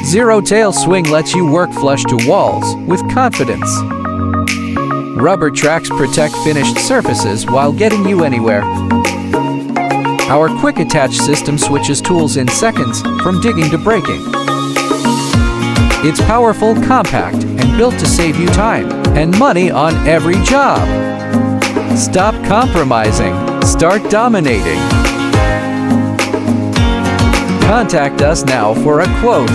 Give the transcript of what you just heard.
Zero tail swing lets you work flush to walls with confidence. Rubber tracks protect finished surfaces while getting you anywhere. Our quick attach system switches tools in seconds, from digging to breaking. It's powerful, compact, and built to save you time and money on every job. Stop compromising. Start dominating. Contact us now for a quote.